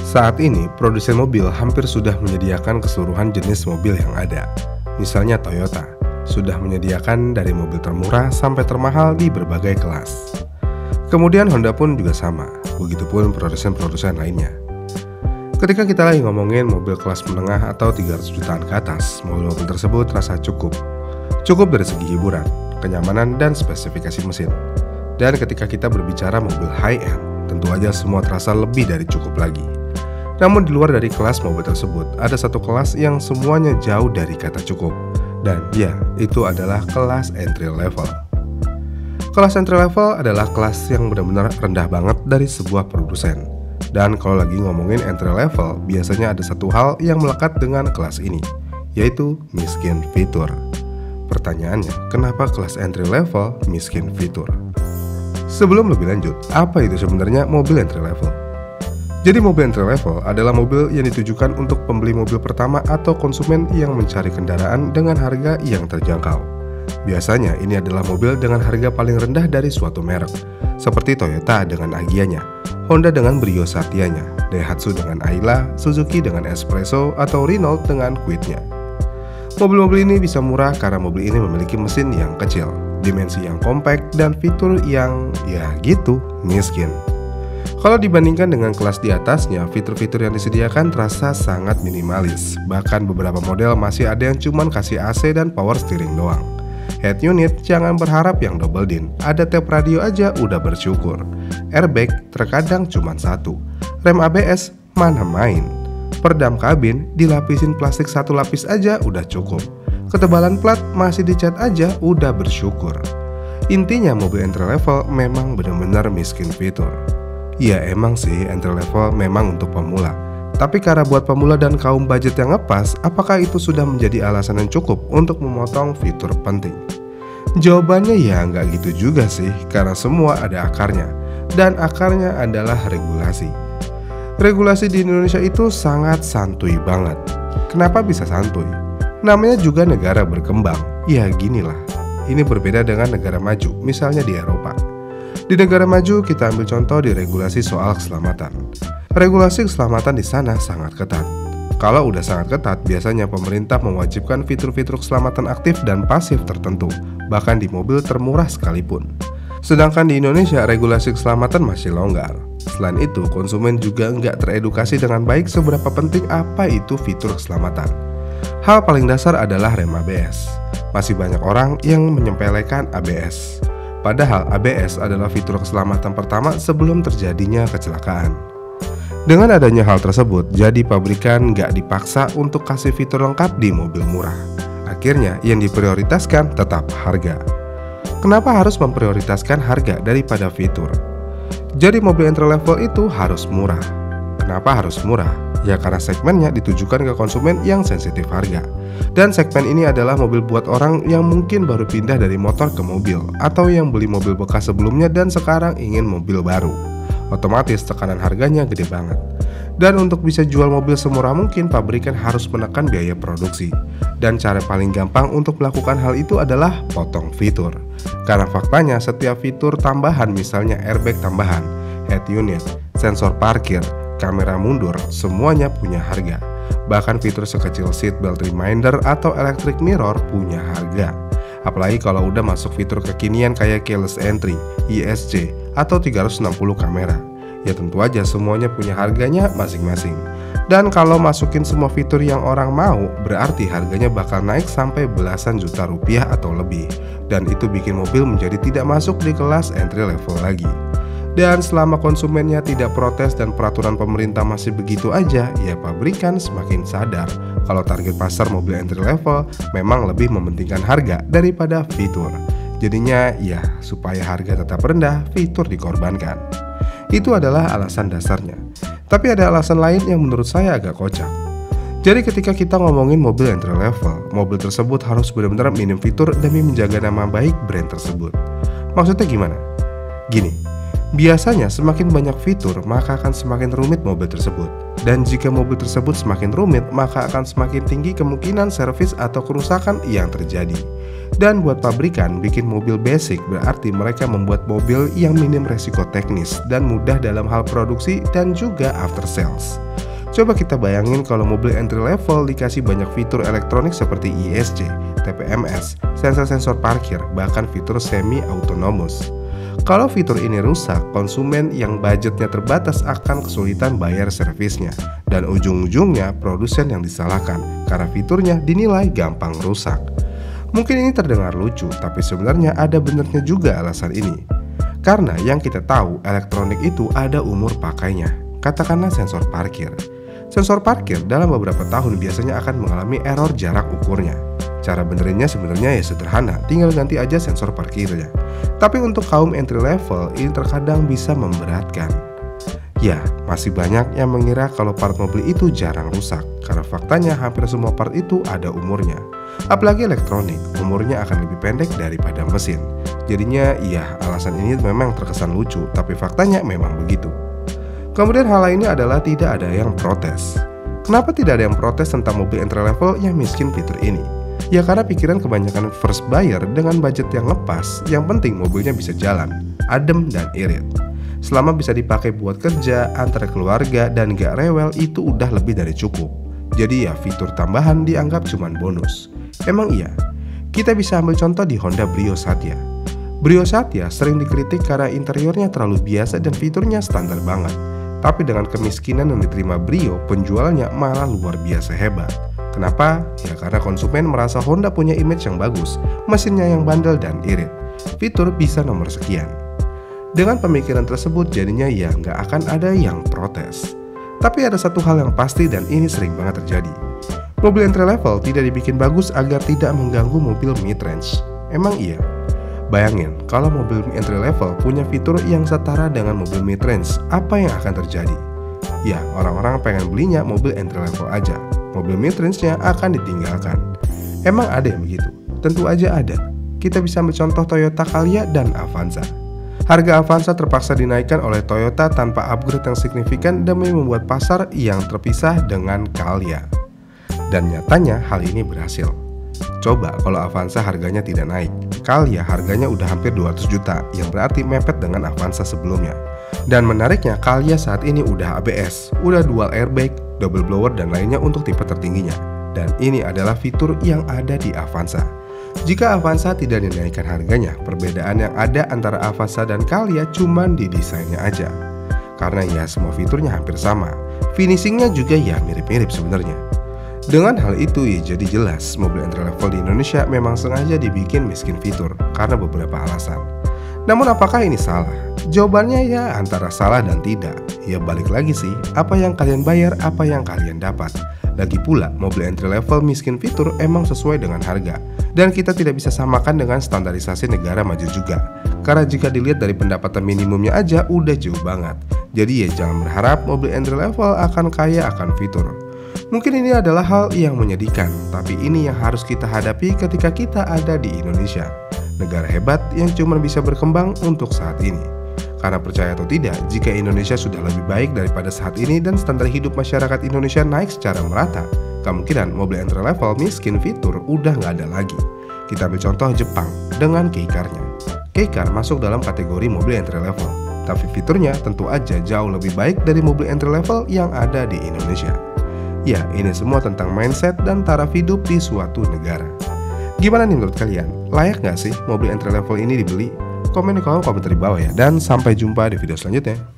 Saat ini, produsen mobil hampir sudah menyediakan keseluruhan jenis mobil yang ada. Misalnya Toyota, sudah menyediakan dari mobil termurah sampai termahal di berbagai kelas. Kemudian Honda pun juga sama, begitupun produsen-produsen lainnya. Ketika kita lagi ngomongin mobil kelas menengah atau 300 jutaan ke atas, mobil-mobil tersebut terasa cukup. Cukup dari segi hiburan, kenyamanan, dan spesifikasi mesin. Dan ketika kita berbicara mobil high-end, tentu aja semua terasa lebih dari cukup lagi. Namun di luar dari kelas mobil tersebut, ada satu kelas yang semuanya jauh dari kata cukup. Dan ya, itu adalah kelas entry level. Kelas entry level adalah kelas yang benar-benar rendah banget dari sebuah produsen. Dan kalau lagi ngomongin entry level, biasanya ada satu hal yang melekat dengan kelas ini, yaitu miskin fitur. Pertanyaannya, kenapa kelas entry level miskin fitur? Sebelum lebih lanjut, apa itu sebenarnya mobil entry level? Jadi mobil entry level adalah mobil yang ditujukan untuk pembeli mobil pertama atau konsumen yang mencari kendaraan dengan harga yang terjangkau. Biasanya ini adalah mobil dengan harga paling rendah dari suatu merek, seperti Toyota dengan Agya-nya, Honda dengan Brio Satya-nya, Daihatsu dengan Ayla, Suzuki dengan Espresso, atau Renault dengan Kwid-nya. Mobil-mobil ini bisa murah karena mobil ini memiliki mesin yang kecil, dimensi yang compact, dan fitur yang ya gitu, miskin. Kalau dibandingkan dengan kelas di atasnya, fitur-fitur yang disediakan terasa sangat minimalis. Bahkan beberapa model masih ada yang cuman kasih AC dan power steering doang. Head unit jangan berharap yang double din, ada tape radio aja udah bersyukur. Airbag terkadang cuman satu. Rem ABS mana main. Perdam kabin dilapisin plastik satu lapis aja udah cukup. Ketebalan plat masih dicat aja udah bersyukur. Intinya mobil entry level memang benar-benar miskin fitur. Ya emang sih entry level memang untuk pemula. Tapi karena buat pemula dan kaum budget yang ngepas, apakah itu sudah menjadi alasan yang cukup untuk memotong fitur penting? Jawabannya ya nggak gitu juga sih, karena semua ada akarnya. Dan akarnya adalah regulasi. Regulasi di Indonesia itu sangat santuy banget. Kenapa bisa santuy? Namanya juga negara berkembang. Ya ginilah, ini berbeda dengan negara maju, misalnya di Eropa. Di negara maju, kita ambil contoh di regulasi soal keselamatan. Regulasi keselamatan di sana sangat ketat. Kalau udah sangat ketat, biasanya pemerintah mewajibkan fitur-fitur keselamatan aktif dan pasif tertentu, bahkan di mobil termurah sekalipun. Sedangkan di Indonesia, regulasi keselamatan masih longgar. Selain itu, konsumen juga nggak teredukasi dengan baik seberapa penting apa itu fitur keselamatan. Hal paling dasar adalah rem ABS. Masih banyak orang yang menyepelekan ABS. Padahal ABS adalah fitur keselamatan pertama sebelum terjadinya kecelakaan. Dengan adanya hal tersebut, jadi pabrikan nggak dipaksa untuk kasih fitur lengkap di mobil murah. Akhirnya yang diprioritaskan tetap harga. Kenapa harus memprioritaskan harga daripada fitur? Jadi mobil entry level itu harus murah. Kenapa harus murah? Ya karena segmennya ditujukan ke konsumen yang sensitif harga. Dan segmen ini adalah mobil buat orang yang mungkin baru pindah dari motor ke mobil, atau yang beli mobil bekas sebelumnya dan sekarang ingin mobil baru. Otomatis tekanan harganya gede banget. Dan untuk bisa jual mobil semurah mungkin, pabrikan harus menekan biaya produksi. Dan cara paling gampang untuk melakukan hal itu adalah potong fitur. Karena faktanya setiap fitur tambahan, misalnya airbag tambahan, head unit, sensor parkir, kamera mundur, semuanya punya harga. Bahkan fitur sekecil seatbelt reminder atau electric mirror punya harga. Apalagi kalau udah masuk fitur kekinian kayak keyless entry, ESC, atau 360 kamera. Ya tentu aja semuanya punya harganya masing-masing. Dan kalau masukin semua fitur yang orang mau, berarti harganya bakal naik sampai belasan juta rupiah atau lebih. Dan itu bikin mobil menjadi tidak masuk di kelas entry level lagi. Dan selama konsumennya tidak protes dan peraturan pemerintah masih begitu aja, ya pabrikan semakin sadar kalau target pasar mobil entry level memang lebih mementingkan harga daripada fitur. Jadinya ya supaya harga tetap rendah, fitur dikorbankan. Itu adalah alasan dasarnya. Tapi ada alasan lain yang menurut saya agak kocak. Jadi ketika kita ngomongin mobil entry level, mobil tersebut harus benar-benar minim fitur demi menjaga nama baik brand tersebut. Maksudnya gimana? Gini, Biasanya semakin banyak fitur, maka akan semakin rumit mobil tersebut. Dan jika mobil tersebut semakin rumit, maka akan semakin tinggi kemungkinan servis atau kerusakan yang terjadi. Dan buat pabrikan, bikin mobil basic berarti mereka membuat mobil yang minim resiko teknis dan mudah dalam hal produksi dan juga after sales. Coba kita bayangin kalau mobil entry level dikasih banyak fitur elektronik seperti ESC, TPMS, sensor-sensor parkir, bahkan fitur semi-autonomous. Kalau fitur ini rusak, konsumen yang budgetnya terbatas akan kesulitan bayar servisnya. Dan ujung-ujungnya produsen yang disalahkan karena fiturnya dinilai gampang rusak. Mungkin ini terdengar lucu, tapi sebenarnya ada benernya juga alasan ini. Karena yang kita tahu, elektronik itu ada umur pakainya. Katakanlah sensor parkir. Sensor parkir dalam beberapa tahun biasanya akan mengalami error jarak ukurnya. Cara benerinnya sebenarnya ya sederhana, tinggal ganti aja sensor parkirnya. Tapi untuk kaum entry level, ini terkadang bisa memberatkan. Ya, masih banyak yang mengira kalau part mobil itu jarang rusak, karena faktanya hampir semua part itu ada umurnya. Apalagi elektronik, umurnya akan lebih pendek daripada mesin. Jadinya ya, alasan ini memang terkesan lucu, tapi faktanya memang begitu. Kemudian hal lainnya adalah tidak ada yang protes. Kenapa tidak ada yang protes tentang mobil entry level yang miskin fitur ini? Ya karena pikiran kebanyakan first buyer dengan budget yang lepas, yang penting mobilnya bisa jalan, adem dan irit. Selama bisa dipakai buat kerja, antar keluarga, dan gak rewel, itu udah lebih dari cukup. Jadi ya fitur tambahan dianggap cuman bonus. Emang iya, kita bisa ambil contoh di Honda Brio Satya. Brio Satya sering dikritik karena interiornya terlalu biasa dan fiturnya standar banget. Tapi dengan kemiskinan yang diterima Brio, penjualnya malah luar biasa hebat. Kenapa? Ya karena konsumen merasa Honda punya image yang bagus, mesinnya yang bandel dan irit, fitur bisa nomor sekian. Dengan pemikiran tersebut jadinya ya nggak akan ada yang protes. Tapi ada satu hal yang pasti dan ini sering banget terjadi. Mobil entry level tidak dibikin bagus agar tidak mengganggu mobil mid-range. Emang iya? Bayangin, kalau mobil entry level punya fitur yang setara dengan mobil mid-range, apa yang akan terjadi? Ya, orang-orang pengen belinya mobil entry level aja. Mobil mid-range-nya akan ditinggalkan. Emang ada yang begitu? Tentu aja ada. Kita bisa ambil contoh Toyota Calya dan Avanza. Harga Avanza terpaksa dinaikkan oleh Toyota tanpa upgrade yang signifikan demi membuat pasar yang terpisah dengan Calya. Dan nyatanya hal ini berhasil. Coba kalau Avanza harganya tidak naik, Calya harganya udah hampir 200 juta, yang berarti mepet dengan Avanza sebelumnya. Dan menariknya, Calya saat ini udah ABS, udah dual airbag, double blower dan lainnya untuk tipe tertingginya. Dan ini adalah fitur yang ada di Avanza. Jika Avanza tidak dinaikkan harganya, perbedaan yang ada antara Avanza dan Calya cuman di desainnya aja. Karena ya semua fiturnya hampir sama, finishingnya juga ya mirip-mirip sebenarnya. Dengan hal itu ya jadi jelas mobil entry level di Indonesia memang sengaja dibikin miskin fitur karena beberapa alasan. Namun apakah ini salah? Jawabannya ya antara salah dan tidak. Ya balik lagi sih, apa yang kalian bayar, apa yang kalian dapat. Lagi pula, mobil entry level miskin fitur emang sesuai dengan harga. Dan kita tidak bisa samakan dengan standarisasi negara maju juga. Karena jika dilihat dari pendapatan minimumnya aja udah jauh banget. Jadi ya jangan berharap mobil entry level akan kaya akan fitur. Mungkin ini adalah hal yang menyedihkan, tapi ini yang harus kita hadapi ketika kita ada di Indonesia. Negara hebat yang cuma bisa berkembang untuk saat ini. Karena percaya atau tidak, jika Indonesia sudah lebih baik daripada saat ini dan standar hidup masyarakat Indonesia naik secara merata, kemungkinan mobil entry level miskin fitur udah nggak ada lagi. Kita ambil contoh Jepang dengan Kei-Car-nya. Kei-Car masuk dalam kategori mobil entry level, tapi fiturnya tentu aja jauh lebih baik dari mobil entry level yang ada di Indonesia. Ya, ini semua tentang mindset dan taraf hidup di suatu negara. Gimana nih menurut kalian? Layak nggak sih mobil entry level ini dibeli? Komen di kolom komentar di bawah ya. Dan sampai jumpa di video selanjutnya.